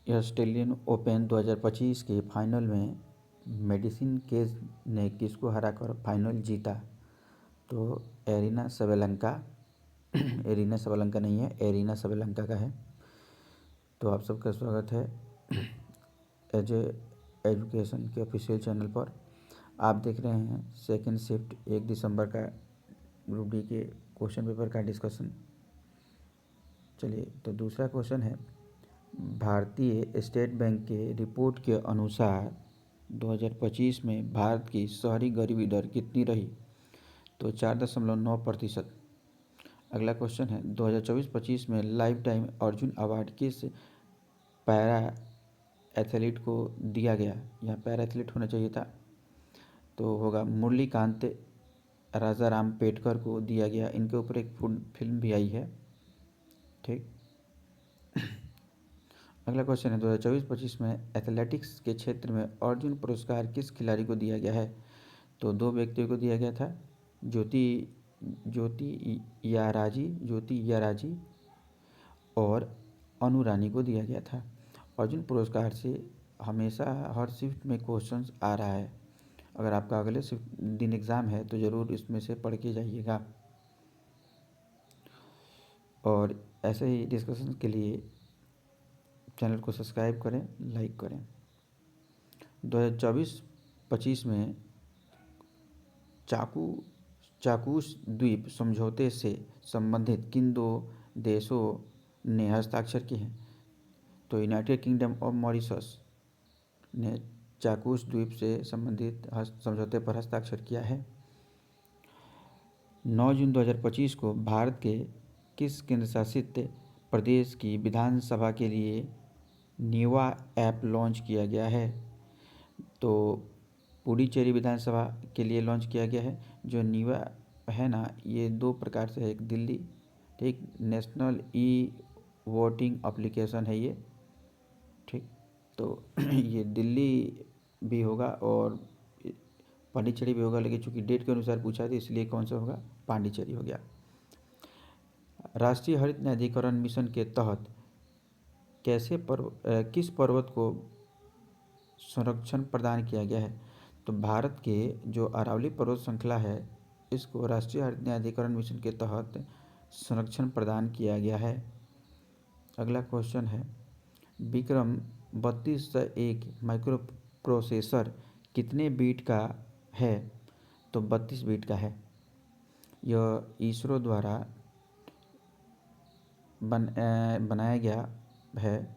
Australian open 2025 के final में medicine cage ने किसको हराकर फाइनल जीता? तो एरिना सबेलेंका एरिना सबेलेंका नहीं है, एरिना सबेलेंका का है। तो आप सबका स्वागत है एज एजुकेशन के ऑफिशियल चैनल पर। आप देख रहे हैं सेकंड शिफ्ट 1 दिसंबर का ग्रुप डी के क्वेश्चन पेपर का डिस्कशन। चलिए, तो दूसरा क्वेश्चन है, भारतीय स्टेट बैंक के रिपोर्ट के अनुसार 2025 में भारत की शहरी गरीबी दर कितनी रही? तो 4.9%। अगला क्वेश्चन है, 2024-25 में लाइफ टाइम अर्जुन अवार्ड किस पैरा एथलीट को दिया गया? यहाँ पैरा एथलीट होना चाहिए था, तो होगा मुरलीकांत राजाराम पेटकर को दिया गया। इनके ऊपर एक फिल्म भी आई है। ठीक। अगला क्वेश्चन है, 2024-25 में एथलेटिक्स के क्षेत्र में अर्जुन पुरस्कार किस खिलाड़ी को दिया गया है? तो 2 व्यक्तियों को दिया गया था, ज्योति याराजी और अनु रानी को दिया गया था। अर्जुन पुरस्कार से हमेशा हर शिफ्ट में क्वेश्चंस आ रहा है। अगर आपका अगले दिन एग्ज़ाम है तो ज़रूर इसमें से पढ़ के जाइएगा। और ऐसे ही डिस्कशन के लिए चैनल को सब्सक्राइब करें, लाइक करें। 2024-25 में चाकूस द्वीप समझौते से संबंधित किन 2 देशों ने हस्ताक्षर किए हैं? तो यूनाइटेड किंगडम और मॉरिशस ने चाकूस द्वीप से संबंधित समझौते पर हस्ताक्षर किया है। 9 जून 2025 को भारत के किस केंद्र शासित प्रदेश की विधानसभा के लिए नीवा ऐप लॉन्च किया गया है? तो पुडुचेरी विधानसभा के लिए लॉन्च किया गया है। जो नीवा है ना, ये 2 प्रकार से है, एक दिल्ली, ठीक, नेशनल ई वोटिंग एप्लीकेशन है ये, ठीक। तो ये दिल्ली भी होगा और पांडिचेरी भी होगा, लेकिन चूंकि डेट के अनुसार पूछा है तो इसलिए कौन सा होगा, पांडिचेरी हो गया। राष्ट्रीय हरित न्यायाधिकरण मिशन के तहत किस पर्वत को संरक्षण प्रदान किया गया है? तो भारत के जो अरावली पर्वत श्रृंखला है, इसको राष्ट्रीय हरित न्यायाधिकरण मिशन के तहत संरक्षण प्रदान किया गया है। अगला क्वेश्चन है, विक्रम 3201 माइक्रो प्रोसेसर कितने बीट का है? तो 32 बीट का है। यह इसरो द्वारा बनाया गया है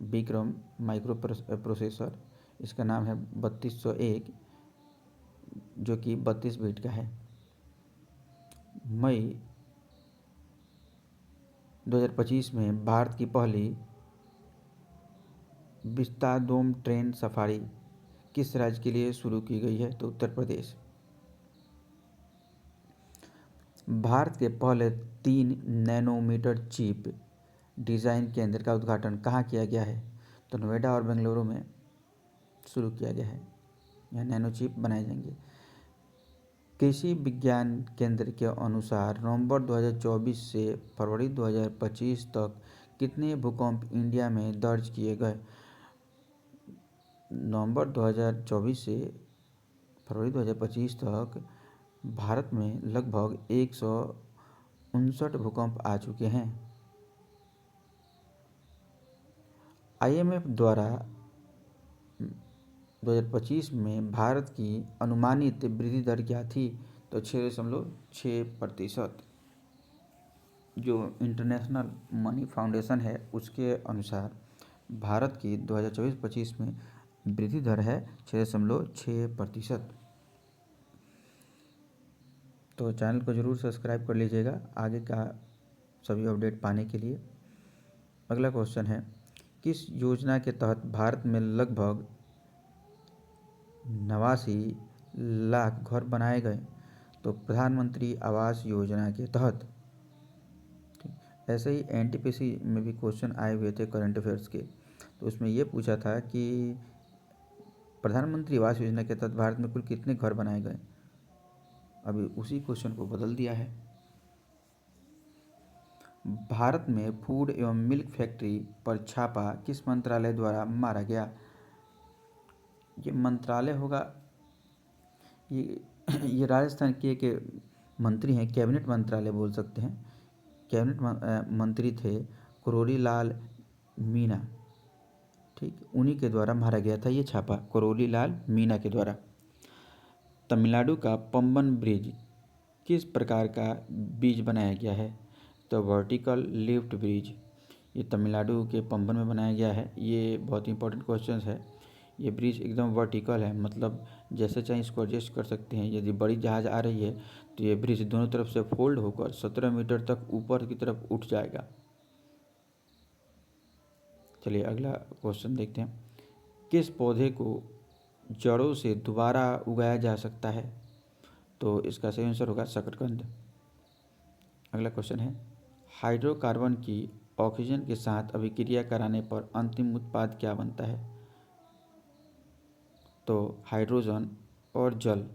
विक्रम माइक्रो प्रोसेसर। इसका नाम है 3201, जो कि 32 बीट का है। मई 2025 में भारत की पहली विस्ताडोम ट्रेन सफारी किस राज्य के लिए शुरू की गई है? तो उत्तर प्रदेश। भारत के पहले 3 नैनोमीटर चिप डिज़ाइन केंद्र का उद्घाटन कहाँ किया गया है? तो नोएडा और बेंगलुरु में शुरू किया गया है। यहाँ नैनो चिप बनाए जाएंगे। कृषि विज्ञान केंद्र के अनुसार नवंबर 2024 से फरवरी 2025 तक कितने भूकंप इंडिया में दर्ज किए गए? नवंबर 2024 से फरवरी 2025 तक भारत में लगभग 159 भूकंप आ चुके हैं। IMF द्वारा 2025 में भारत की अनुमानित वृद्धि दर क्या थी? तो 6.6%। जो इंटरनेशनल मनी फाउंडेशन है उसके अनुसार भारत की 2024-25 में वृद्धि दर है 6.6%। तो चैनल को ज़रूर सब्सक्राइब कर लीजिएगा आगे का सभी अपडेट पाने के लिए। अगला क्वेश्चन है, किस योजना के तहत भारत में लगभग 89 लाख घर बनाए गए? तो प्रधानमंत्री आवास योजना के तहत। ऐसे ही NTPC में भी क्वेश्चन आए हुए थे करंट अफेयर्स के, तो उसमें ये पूछा था कि प्रधानमंत्री आवास योजना के तहत भारत में कुल कितने घर बनाए गए? अभी उसी क्वेश्चन को बदल दिया है। भारत में फूड एवं मिल्क फैक्ट्री पर छापा किस मंत्रालय द्वारा मारा गया? ये मंत्रालय होगा, ये ये राजस्थान के एक मंत्री हैं, कैबिनेट मंत्रालय बोल सकते हैं। कैबिनेट मंत्री थे करोड़ी लाल मीणा, ठीक, उन्हीं के द्वारा मारा गया था ये छापा, करोड़ी लाल मीणा के द्वारा। तमिलनाडु का पंबन ब्रिज किस प्रकार का ब्रिज बनाया गया है? तो वर्टिकल लिफ्ट ब्रिज, ये तमिलनाडु के पंबन में बनाया गया है। ये बहुत इंपॉर्टेंट क्वेश्चन है। ये ब्रिज एकदम वर्टिकल है, मतलब जैसे चाहे इसको एडजस्ट कर सकते हैं। यदि बड़ी जहाज़ आ रही है तो ये ब्रिज दोनों तरफ से फोल्ड होकर 17 मीटर तक ऊपर की तरफ उठ जाएगा। चलिए अगला क्वेश्चन देखते हैं। किस पौधे को जड़ों से दोबारा उगाया जा सकता है? तो इसका सही आंसर होगा शकरकंद। अगला क्वेश्चन है, हाइड्रोकार्बन की ऑक्सीजन के साथ अभिक्रिया कराने पर अंतिम उत्पाद क्या बनता है? तो हाइड्रोजन और जल।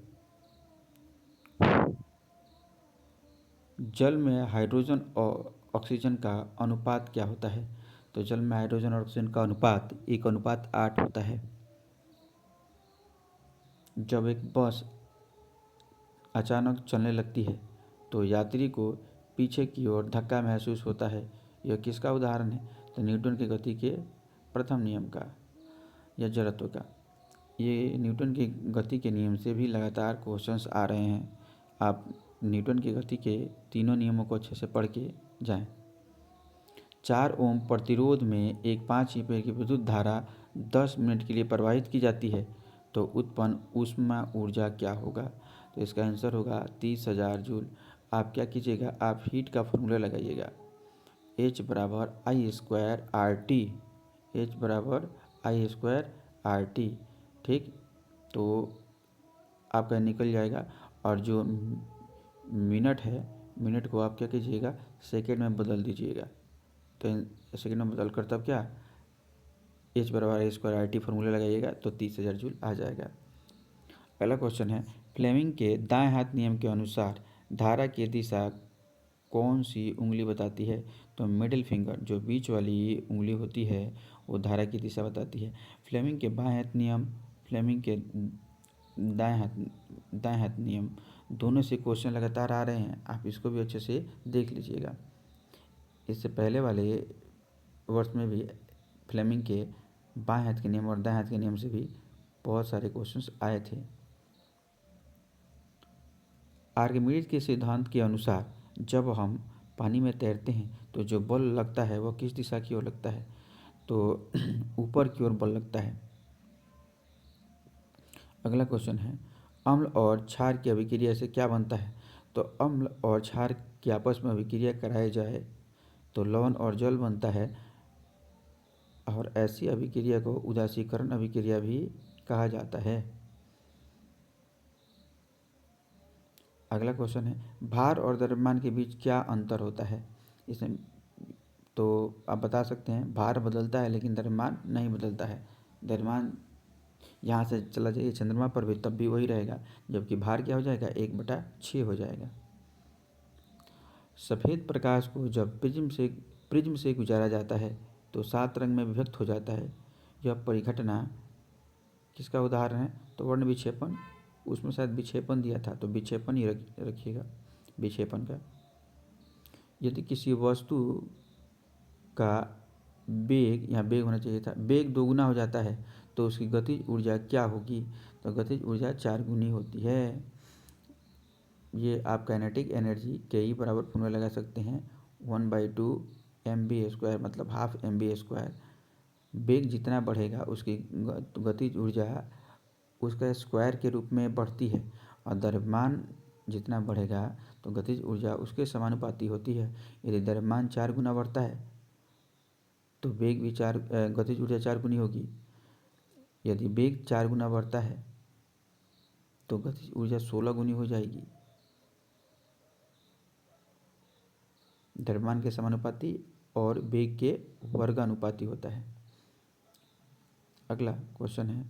जल में हाइड्रोजन और ऑक्सीजन का अनुपात क्या होता है? तो जल में हाइड्रोजन और ऑक्सीजन का अनुपात 1:8 होता है। जब एक बस अचानक चलने लगती है तो यात्री को पीछे की ओर धक्का महसूस होता है। यह किसका उदाहरण है? तो न्यूटन की गति के प्रथम नियम का या जड़त्व का। ये न्यूटन की गति के नियम से भी लगातार क्वेश्चंस आ रहे हैं। आप न्यूटन की गति के तीनों नियमों को अच्छे से पढ़ के जाएं। 4 ओम प्रतिरोध में एक 5 एम्पीयर की विद्युत धारा 10 मिनट के लिए प्रवाहित की जाती है तो उत्पन्न ऊष्मा ऊर्जा क्या होगा? तो इसका आंसर होगा 30,000 जूल। आप क्या कीजिएगा, आप हीट का फॉर्मूला लगाइएगा, H बराबर आई स्क्वायर आर टी, H बराबर आई स्क्वायर आर टी, ठीक। तो आपका निकल जाएगा। और जो मिनट है, मिनट को आप क्या कीजिएगा, सेकेंड में बदल दीजिएगा। तो सेकेंड में बदल कर तब क्या, H बराबर आई स्क्वायर आर टी फॉर्मूला लगाइएगा तो 30,000 जूल आ जाएगा। पहला क्वेश्चन है, फ्लेमिंग के दाएं हाथ नियम के अनुसार धारा की दिशा कौन सी उंगली बताती है? तो मिडिल फिंगर, जो बीच वाली उंगली होती है वो धारा की दिशा बताती है। फ्लेमिंग के बाएं हाथ नियम, फ्लेमिंग के दाएं हाथ नियम, दोनों से क्वेश्चन लगातार आ रहे हैं। आप इसको भी अच्छे से देख लीजिएगा। इससे पहले वाले वर्ष में भी फ्लेमिंग के बाएं हाथ के नियम और दाएं हाथ के नियम से भी बहुत सारे क्वेश्चंस आए थे। आर्किमिडीज के सिद्धांत के अनुसार जब हम पानी में तैरते हैं तो जो बल लगता है वह किस दिशा की ओर लगता है? तो ऊपर की ओर बल लगता है। अगला क्वेश्चन है, अम्ल और क्षार की अभिक्रिया से क्या बनता है? तो अम्ल और क्षार की आपस में अभिक्रिया कराई जाए तो लवण और जल बनता है, और ऐसी अभिक्रिया को उदासीकरण अभिक्रिया भी कहा जाता है। अगला क्वेश्चन है, भार और द्रव्यमान के बीच क्या अंतर होता है? इसमें तो आप बता सकते हैं, भार बदलता है लेकिन द्रव्यमान नहीं बदलता है। द्रव्यमान यहाँ से चला जाइए चंद्रमा पर भी तब भी वही रहेगा, जबकि भार क्या हो जाएगा, 1/6 हो जाएगा। सफ़ेद प्रकाश को जब प्रिज्म से गुजारा जाता है तो 7 रंग में विभक्त हो जाता है। यह परिघटना किसका उदाहरण है? तो वर्ण विक्षेपण, उसमें शायद विक्षेपण दिया था तो विक्षेपण ही रखिएगा, विक्षेपण का। यदि किसी वस्तु का वेग, यहाँ वेग होना चाहिए था, वेग दोगुना हो जाता है तो उसकी गतिज ऊर्जा क्या होगी? तो गतिज ऊर्जा 4 गुनी होती है। ये आप काइनेटिक एनर्जी के ही बराबर फॉर्मूला लगा सकते हैं, 1/2 mv², मतलब हाफ mv²। वेग जितना बढ़ेगा उसकी गतिज ऊर्जा उसका स्क्वायर के रूप में बढ़ती है, और द्रव्यमान जितना बढ़ेगा तो गतिज ऊर्जा उसके समानुपाती होती है। यदि द्रव्यमान 4 गुना बढ़ता है तो वेग भी गतिज ऊर्जा 4 गुनी होगी। यदि वेग 4 गुना बढ़ता है तो गतिज ऊर्जा 16 गुनी हो जाएगी, द्रव्यमान के समानुपाती और वेग के वर्गानुपाती होता है। अगला क्वेश्चन है,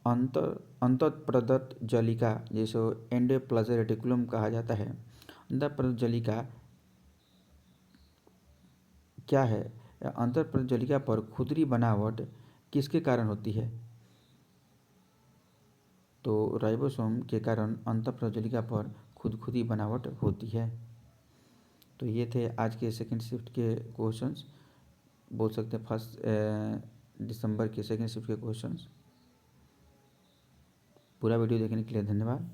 अंतः प्रदत्त जलिका जिसे एंडोप्लाज्म रेटिकुलम कहा जाता है, अंतःप्रज्वलिका क्या है? अंतःप्रज्वलिका पर खुरदरी बनावट किसके कारण होती है? तो राइबोसोम के कारण अंतःप्रज्वलिका पर खुदखुदी बनावट होती है। तो ये थे आज के सेकंड शिफ्ट के क्वेश्चंस, बोल सकते हैं 1 दिसंबर के सेकंड शिफ्ट के क्वेश्चंस। पूरा वीडियो देखने के लिए धन्यवाद।